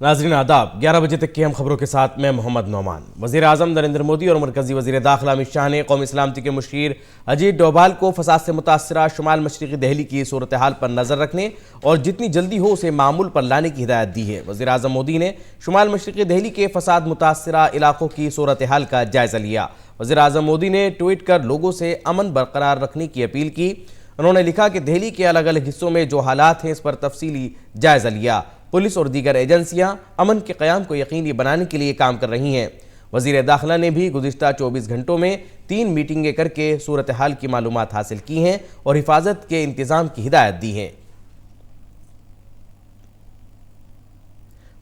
नाज़रीन आदाब, 11 बजे तक की हम खबरों के साथ मैं मोहम्मद नौमान। वज़ीर आज़म नरेंद्र मोदी और मरकज़ी वज़ीर दाखिला अमित शाह ने कौमी सलामती के मुशीर अजीत डोभाल को फसाद से मुतासरा शुमाल मशरक़ी दिल्ली की सूरत हाल पर नज़र रखने और जितनी जल्दी हो उसे मामूल पर लाने की हिदायत दी है। वज़ीर आज़म मोदी ने शुमाल मशरक़ी दिल्ली के फसाद मुतासरा इलाकों की सूरत हाल का जायज़ा लिया। वज़ीर आज़म मोदी ने ट्वीट कर लोगों से अमन बरकरार रखने की अपील की। उन्होंने लिखा कि दिल्ली के अलग अलग हिस्सों में जो हालात हैं इस पर तफसीली जायज़ा लिया। पुलिस और दीगर एजेंसियां अमन के क़याम को यकीनी बनाने के लिए काम कर रही हैं। वज़ीर दाखिला ने भी गुज़िश्ता 24 घंटों में 3 मीटिंगें करके सूरत हाल की मालूमात हासिल की हैं और हिफाजत के इंतज़ाम की हिदायत दी हैं।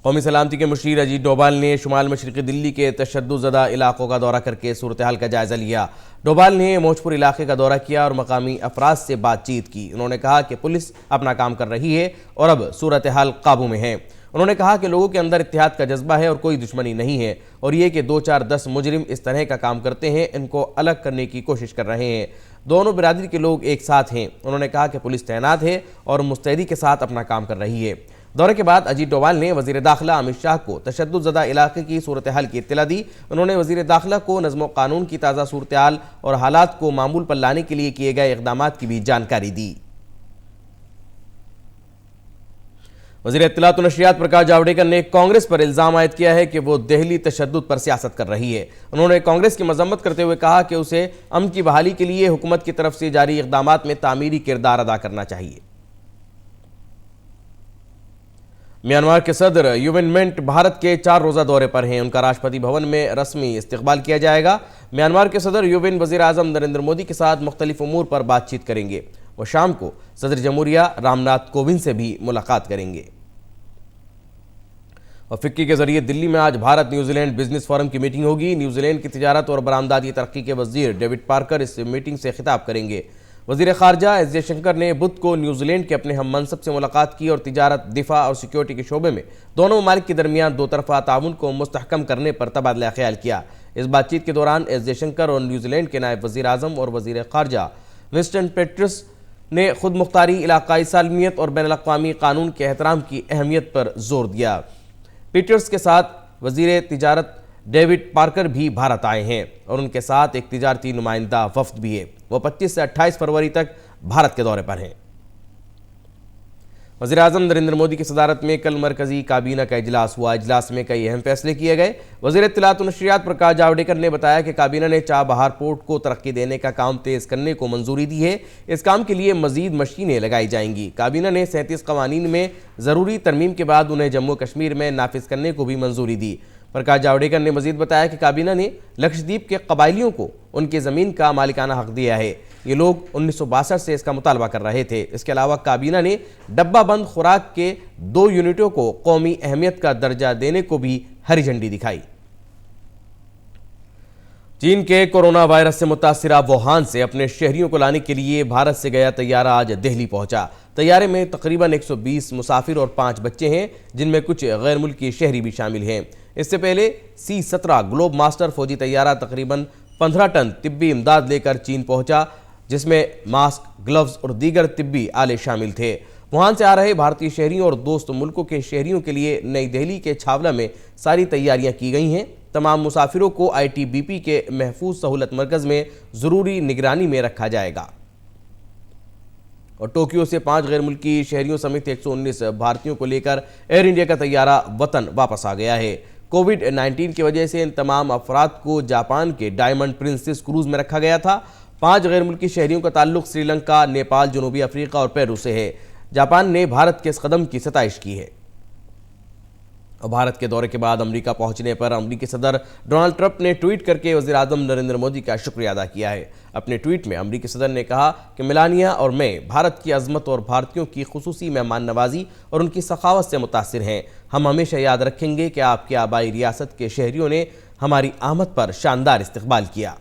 कौमी सलामती के मुशीर अजीत डोभाल ने शुमाल मशरक़ी दिल्ली के तशद्दुद इलाकों का दौरा करके सूरत हाल का जायज़ा लिया। डोभाल ने मौजपुर इलाके का दौरा किया और मकामी अफराद से बातचीत की। उन्होंने कहा कि पुलिस अपना काम कर रही है और अब सूरत हाल काबू में है। उन्होंने कहा कि लोगों के अंदर इत्तेहाद का जज्बा है और कोई दुश्मनी नहीं है और ये कि 2-4-10 मुजरिम इस तरह का काम करते हैं, इनको अलग करने की कोशिश कर रहे हैं। दोनों बिरादरी के लोग एक साथ हैं। उन्होंने कहा कि पुलिस तैनात है और मुस्तैदी के साथ अपना काम कर रही है। दौरे के बाद अजीत डोभाल ने वज़ीर दाखिला अमित शाह को तशद्दुद इलाके की सूरत हाल की इत्तला दी। उन्होंने वज़ीर दाखिला को नज़्म व क़ानून की ताज़ा सूरत हाल और हालात को मामूल पर लाने के लिए किए गए इक़दामात की भी जानकारी दी। वज़ीर इत्तलात व नशरियात प्रकाश जावड़ेकर ने कांग्रेस पर इल्ज़ाम आयद किया है कि वो दिल्ली तशद्दुद पर सियासत कर रही है। उन्होंने कांग्रेस की मजम्मत करते हुए कहा कि उसे अमन की बहाली के लिए हुकूमत की तरफ से जारी इक़दामात में तामीरी किरदार अदा करना चाहिए। म्यांमार के सदर यू विन मिंट भारत के 4 रोज़ा दौरे पर हैं। उनका राष्ट्रपति भवन में रस्मी इस्तकबाल किया जाएगा। म्यांमार के सदर यू विन वज़ीर आज़म नरेंद्र मोदी के साथ मुख्तलिफ उमूर पर बातचीत करेंगे। वो शाम को सदर जमहूरिया रामनाथ कोविंद से भी मुलाकात करेंगे। और फिक्की के जरिए दिल्ली में आज भारत न्यूजीलैंड बिजनेस फोरम की मीटिंग होगी। न्यूजीलैंड की तिजारत और बरामदाती तरक्की के वज़ीर डेविड पार्कर इस मीटिंग से खिताब करेंगे। वज़ीर ख़ारजा एस जयशंकर ने बुध को न्यूजीलैंड के अपने हम मनसब से मुलाकात की और तिजारत, दिफा और सिक्योरिटी के शोबे में दोनों ममालिक के दरमियान 2 तरफ़ा ताउन को मुस्तहकम करने पर तबादला ख्याल किया। इस बातचीत के दौरान एस जयशंकर और न्यूजीलैंड के नायब वज़ीर आज़म और वज़ीर ख़ारजा विंस्टन पेट्रस ने खुद मुख्तारी, इलाकाई सालमियत और बैनुल अक़वामी क़ानून के एहतराम की अहमियत पर जोर दिया। पीटर्स के साथ वज़ीर तिजारत डेविड पार्कर भी भारत आए हैं और उनके साथ एक तिजारती नुमाइंदा वफ़द भी है। वो 25 से 28 फरवरी तक भारत के दौरे पर हैं। वज़ीर आज़म नरेंद्र मोदी की सदारत में कल मरकज़ी काबीना का इजलास हुआ। इजलास में कई अहम फैसले किए गए। वज़ीर इत्तलात व नशरियात प्रकाश जावड़ेकर ने बताया कि काबीना ने चाबहार पोर्ट को तरक्की देने का काम तेज़ करने को मंजूरी दी है। इस काम के लिए मज़ीद मशीनें लगाई जाएंगी। काबीना ने 37 कवानीन में ज़रूरी तरमीम के बाद उन्हें जम्मू कश्मीर में नाफिज करने को भी मंजूरी दी। प्रकाश जावड़ेकर ने मजीद बताया कि काबीना ने लक्षद्वीप के कबायलियों को उनकी ज़मीन का मालिकाना हक दिया है। ये लोग 1962 से इसका मुतालबा कर रहे थे। इसके अलावा काबीना ने डब्बा बंद खुराक के 2 यूनिटों को कौमी अहमियत का दर्जा देने को भी हरी झंडी दिखाई। चीन के कोरोना वायरस से मुतासिरा वुहान से अपने शहरियों को लाने के लिए भारत से गया तैयारा आज दिल्ली पहुंचा। तैयारे में तकरीबन 120 मुसाफिर और 5 बच्चे हैं, जिनमें कुछ गैर मुल्की शहरी भी शामिल हैं। इससे पहले C-17 ग्लोब मास्टर फौजी तैयारा तकरीबन 15 टन तिब्बी इमदाद लेकर चीन पहुंचा, जिसमें मास्क, ग्लव्स और दीगर तिब्बी आले शामिल थे। वुहान से आ रहे भारतीय शहरियों और दोस्त मुल्कों के शहरियों के लिए नई दिल्ली के छावला में सारी तैयारियां की गई हैं। तमाम मुसाफिरों को ITBP के महफूज सहूलत मरकज़ में ज़रूरी निगरानी में रखा जाएगा। और टोक्यो से 5 गैर मुल्की शहरियों समेत 119 भारतीयों को लेकर एयर इंडिया का तैयारा वतन वापस आ गया है। कोविड-19 की वजह से इन तमाम अफराद को जापान के डायमंड प्रिंसेस क्रूज़ में रखा गया था। 5 गैर मुल्की शहरियों का ताल्लुक श्रीलंका, नेपाल, जनूबी अफ्रीका और पेरू से है। जापान ने भारत के इस कदम की सताइश की है। और भारत के दौरे के बाद अमेरिका पहुंचने पर अमेरिकी सदर डोनाल्ड ट्रंप ने ट्वीट करके वज़ीर आज़म नरेंद्र मोदी का शुक्रिया अदा किया है। अपने ट्वीट में अमेरिकी सदर ने कहा कि मेलानिया और मैं भारत की अज़मत और भारतीयों की खुसूसी मेहमान नवाजी और उनकी सखावत से मुतासिर हैं। हम हमेशा याद रखेंगे कि आपकी आबाई रियासत के शहरियों ने हमारी आमद पर शानदार इस्तकबाल किया।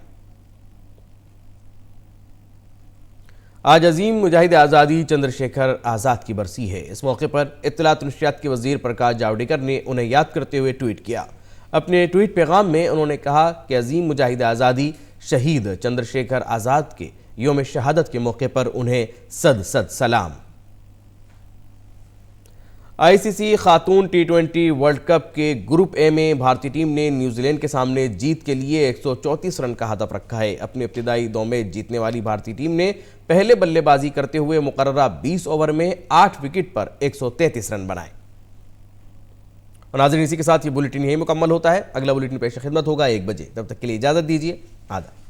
आज अजीम मुजाहिद आज़ादी चंद्रशेखर आज़ाद की बरसी है। इस मौके पर इत्तलात व नशरियात के वज़ीर प्रकाश जावड़ेकर ने उन्हें याद करते हुए ट्वीट किया। अपने ट्वीट पैगाम में उन्होंने कहा कि अजीम मुजाहिद आज़ादी शहीद चंद्रशेखर आज़ाद के योम शहादत के मौके पर उन्हें सद सलाम। ICC خاتون T20 ورلڈ کپ کے گروپ اے میں بھارتی ٹیم نے نیوزی لینڈ کے سامنے جیت کے لیے 134 رن کا ہدف رکھا ہے۔ اپنے ابتدائی دو میچ جیتنے والی بھارتی ٹیم نے پہلے بلے بازی کرتے ہوئے مقررہ 20 اوور میں 8 وکٹ پر 133 رن بنائے۔ اور ناظرین، اسی کے ساتھ یہ بلیٹن یہی مکمل ہوتا ہے۔ اگلا بلیٹن پیش خدمت ہوگا 1 بجے۔ تب تک کے لیے اجازت دیجیے۔ آداب۔